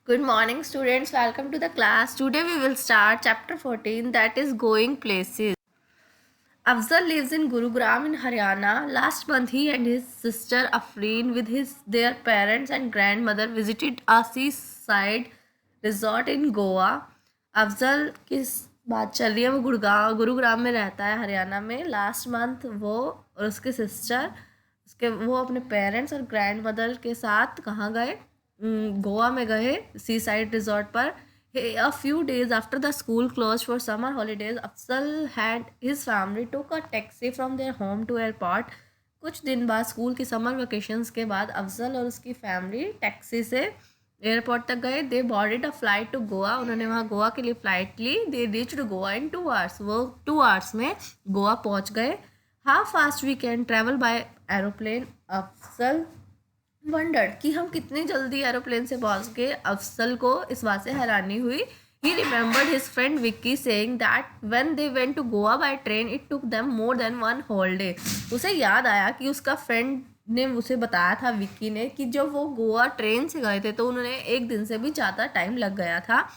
Good morning, students. Welcome to the class. Today we will start chapter 14, that is Going Places. Afzal lives in Gurugram in Haryana. Last month, he and his sister Afreen, with their parents and grandmother, visited a seaside resort in Goa. Afzal की बात चल रही है, वो गुरुग्राम में रहता है, हरियाणा में. लास्ट मंथ वो और उसके सिस्टर वो अपने पेरेंट्स और ग्रैंड मदर के साथ कहाँ गए? गोवा में गए, सी साइड रिजॉर्ट पर. A few days after the school closed for summer holidays, Afzal had his family took a taxi from their home to airport. कुछ दिन बाद स्कूल की समर वेकेशंस के बाद अफजल और उसकी फैमिली टैक्सी से एयरपोर्ट तक गए. They boarded a flight to Goa. उन्होंने वहाँ गोवा के लिए फ़्लाइट ली. They reached Goa in 2 hours. वो 2 hours में गोवा पहुँच गए. How fast we can travel by aeroplane? Afzal wondered कि हम कितनी जल्दी एरोप्लेन से पहुंच गए. अफसल को इस बात से हैरानी हुई. He remembered his friend Vicky saying that when they went to Goa by train it took them more than 1 whole day. उसे याद आया कि उसका फ्रेंड ने उसे बताया था, विक्की ने, कि जब वो गोवा ट्रेन से गए थे तो उन्होंने एक दिन से भी ज़्यादा टाइम लग गया था.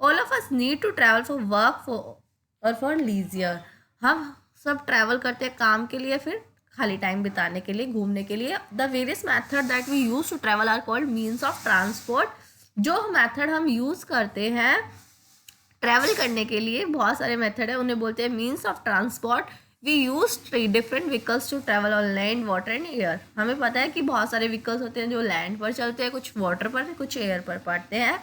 All of us need to travel for work और फॉर लीजियर. हम सब ट्रैवल करते हैं काम के लिए, फिर खाली टाइम बिताने के लिए, घूमने के लिए. The various method that we use to travel are called means of transport. जो मैथड हम यूज़ करते हैं ट्रैवल करने के लिए, बहुत सारे मेथड है, उन्हें बोलते हैं means of transport. We use different vehicles to travel on land, water and air. हमें पता है कि बहुत सारे व्हीकल्स होते हैं जो लैंड पर चलते हैं, कुछ वाटर पर, कुछ एयर पर पड़ते हैं.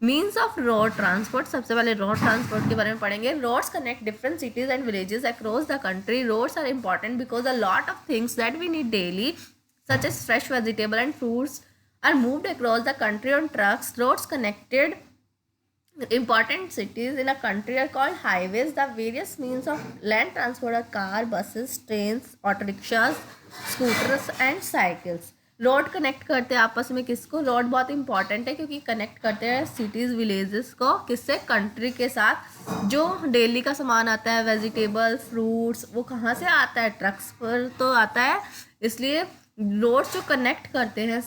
Means of road transport. सबसे पहले रोड ट्रांसपोर्ट के बारे में पढ़ेंगे. Roads connect different cities and villages across the country. Roads are important because a lot of things that we need daily such as fresh vegetable and fruits are moved across the country on trucks. Roads connected important cities in a country are called highways. The various means of land transport are car, buses, trains, auto rickshaws, scooters and cycles. Road connect करते हैं आपस में किसको? Road बहुत important है क्योंकि connect करते हैं सिटीज़ विलेजेस को, किससे? कंट्री के साथ. जो डेली का सामान आता है, वेजिटेबल, फ्रूट्स, वो कहाँ से आता है? ट्रक्स पर तो आता है. इसलिए रोड्स जो कनेक्ट करते हैं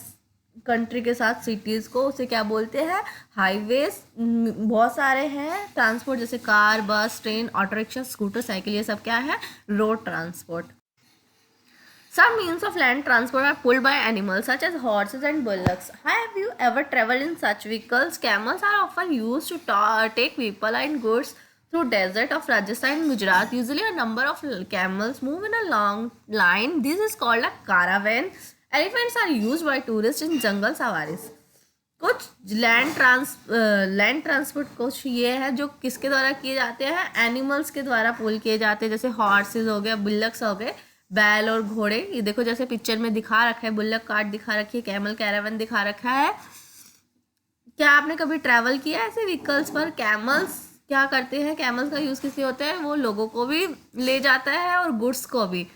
कंट्री के साथ सिटीज़ को, उसे क्या बोलते हैं? हाईवेज. बहुत सारे हैं ट्रांसपोर्ट, जैसे कार, बस, train, auto rickshaw, scooter, cycle, ये सब क्या है? Road transport. Some means of land transport are pulled by animals such as horses and bullocks. Have you ever traveled in such vehicles? Camels are often used to take people and goods through desert of Rajasthan and Gujarat. Usually a number of camels move in a long line. This is called a caravan. Elephants are used by tourists in jungle safaris. कुछ land transport कुछ ये है जो किसके द्वारा किए जाते हैं? एनिमल्स के द्वारा पुल किए जाते हैं. जैसे हॉर्सेज हो गए, बुल्लक्स हो गए, बैल और घोड़े. ये देखो जैसे पिक्चर में दिखा रखा है, बुल्लक कार्ट दिखा रखी है, कैमल कैरावन दिखा रखा है. क्या आपने कभी ट्रैवल किया ऐसे व्हीकल्स पर? कैमल्स क्या करते हैं? कैमल्स का यूज़ किसी होता है, वो लोगों को भी ले जाता है और गुड्स को भी.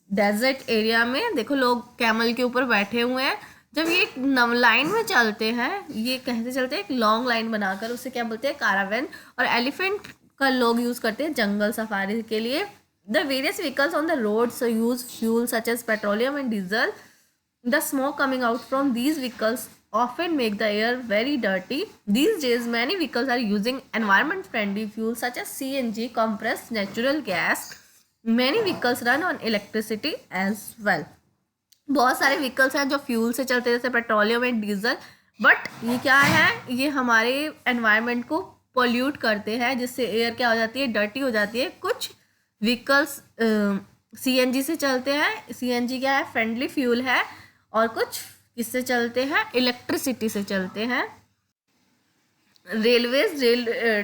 डेजर्ट एरिया में देखो लोग कैमल के ऊपर बैठे हुए हैं. जब ये लाइन में चलते हैं, ये कैसे चलते हैं? एक लॉन्ग लाइन बनाकर, उसे क्या बोलते हैं? कारावैन. और एलिफेंट का लोग यूज़ करते हैं जंगल सफारी के लिए. The various vehicles on the roads use fuel such as petroleum and diesel. The smoke coming out from these vehicles often make the air very dirty. These days, many vehicles are using environment-friendly fuels such as CNG, compressed natural gas. Many vehicles run on electricity as well. बहुत सारे vehicles हैं जो fuel से चलते हैं, जैसे petroleum and diesel. But ये क्या है? ये हमारे एनवायरनमेंट को पोल्यूट करते हैं, जिससे एयर क्या हो जाती है? डर्टी हो जाती है. कुछ व्हीकल्स सीएनजी से चलते हैं. सीएनजी क्या है? फ्रेंडली फ्यूल है. और कुछ किससे चलते हैं? इलेक्ट्रिसिटी से चलते हैं. Railways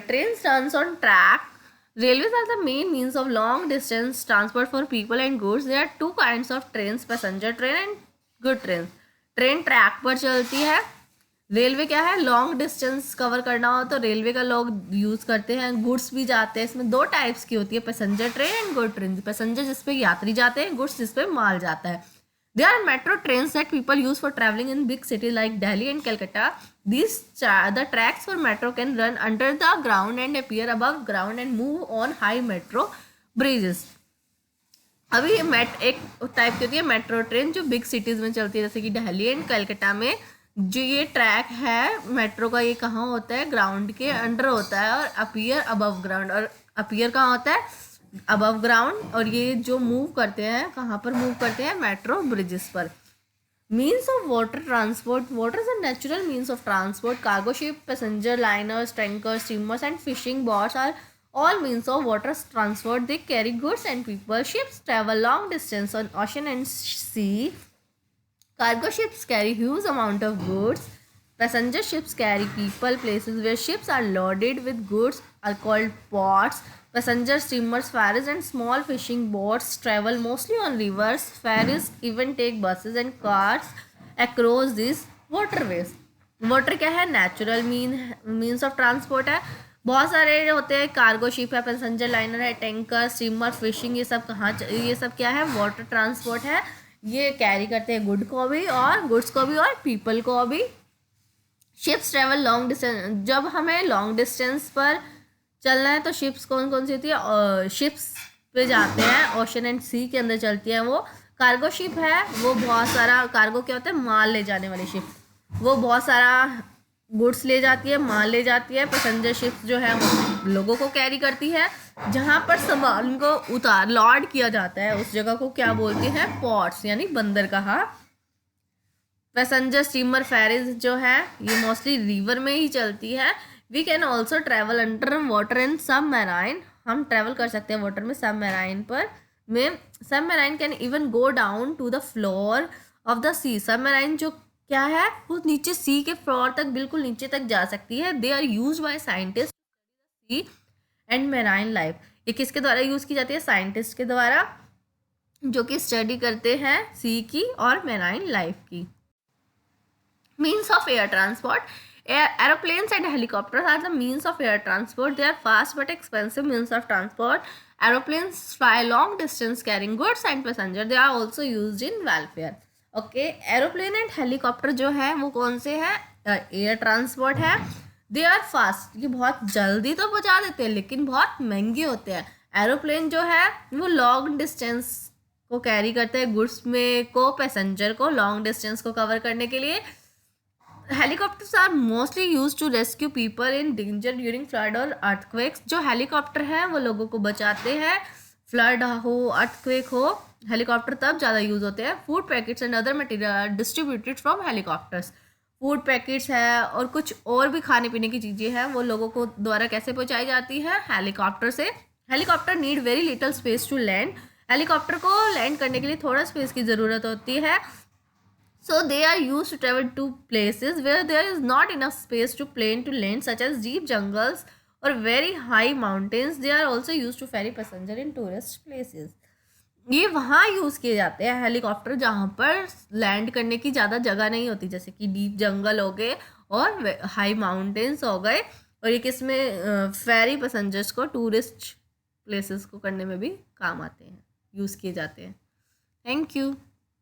train runs on track. Railways are the main means of long distance transport for people and goods. There are two kinds of trains, passenger train and good trains. Train track पर चलती है. Railway क्या है? Long distance cover करना हो तो railway का लोग यूज़ करते हैं. गुड्स भी जाते हैं. इसमें 2 टाइप्स की होती है, passenger train and good train. Passenger जिस पे यात्री जाते हैं, गुड्स जिस पे माल जाता है. There are metro trains that people use for traveling in big cities like Delhi and Calcutta. The tracks for metro can run under the ground and appear above ground and move on high metro bridges. अभी एक type की होती है metro train जो big cities में चलती है, जैसे कि दिल्ली एंड कलकत्ता में. जो ये ट्रैक है मेट्रो का, ये कहाँ होता है? ग्राउंड के अंडर होता है, और अपीयर अबव ग्राउंड, और अपीयर कहाँ होता है? Above ground. और ये जो मूव करते हैं, कहाँ पर मूव करते हैं? मेट्रो ब्रिजेस पर। Means of water transport, water is a natural means of transport. Cargo ship, passenger liners, tankers, steamers and fishing boats are all means of water transport. They carry goods and people. Ships travel long distance on ocean and sea. Cargo ships carry huge amount of goods. Passenger ships carry people. Places where ships are loaded with goods are called ports. Passenger steamers, ferries and small fishing boats travel mostly on rivers. Ferries even take buses and cars across these waterways. Water क्या है? Natural means of transport है। बहुत सारे होते हैं, cargo ship है, passenger liner है, tanker, steamer, fishing, ये सब कहाँ, ये सब क्या है? वाटर ट्रांसपोर्ट है। ये कैरी करते हैं गुड को भी और गुड्स को भी और पीपल को भी। शिप्स ट्रेवल लॉन्ग डिस्टेंस, जब हमें लॉन्ग डिस्टेंस पर चलना है तो शिप्स कौन कौन सी होती है? शिप्स पे जाते हैं, ओशन एंड सी के अंदर चलती है वो। कार्गो शिप है, वो बहुत सारा, कार्गो क्या होता है? माल ले जाने वाली शिप, वो बहुत सारा गुड्स ले जाती है, माल ले जाती है। पैसेंजर शिप्स जो है वो लोगों को कैरी करती है। जहाँ पर सामान को लोड किया जाता है उस जगह को क्या बोलते हैं? पोर्ट्स, यानी बंदरगाह। पैसेंजर स्टीमर, फेरीज जो है ये मोस्टली रिवर में ही चलती है। We can also travel under water in submarine, हम ट्रैवल कर सकते हैं वाटर में, सबमरीन पर में। Submarine can even go down to the floor of the sea. Submarine जो क्या है? वो नीचे सी के फ्लोर तक, बिल्कुल नीचे तक जा सकती है। They are use by scientist sea and marine life. ये किसके द्वारा यूज की जाती है? साइंटिस्ट के द्वारा, जो कि स्टडी करते हैं सी की और मेराइन लाइफ की। Means of air transport, aeroplanes and helicopters are the means of air transport. They are fast but expensive means of transport. Aeroplanes fly long distance carrying goods and passengers. They are also used in welfare. Okay, aeroplane and helicopter जो है वो कौन से हैं? Air transport है। They are fast, ये बहुत जल्दी तो पहुंचा देते हैं लेकिन बहुत महंगे होते हैं। एरोप्लेन जो है वो लॉन्ग डिस्टेंस को कैरी करते हैं, गुड्स में को, पैसेंजर को लॉन्ग डिस्टेंस को कवर करने के लिए। Helicopters are mostly use to rescue people in danger during flood और अर्थक्वेक्स। जो हेलीकॉप्टर है वो लोगों को बचाते हैं, फ्लड हो, अर्थक्वेक हो, हेलीकॉप्टर तब ज़्यादा यूज़ होते हैं। Food packets and other material distributed from helicopters. Food packets है और कुछ और भी खाने पीने की चीज़ें हैं, वो लोगों को द्वारा कैसे पहुंचाई जाती है? हेलीकॉप्टर से। Helicopter need very little space to land. Helicopter को लैंड करने के लिए थोड़ा स्पेस की ज़रूरत होती है। So they are used to travel to places where there is not enough space to plane to land, such as deep jungles or very high mountains. They are also used to ferry passenger in tourist places. ये वहाँ use किए जाते हैं helicopter जहाँ पर land करने की ज़्यादा जगह नहीं होती, जैसे कि डीप जंगल हो गए और हाई माउंटेन्स हो गए। और ये किस में फेरी पैसेंजर्स को टूरिस्ट प्लेसेस को करने में भी काम आते हैं, यूज़ किए जाते हैं। Thank you.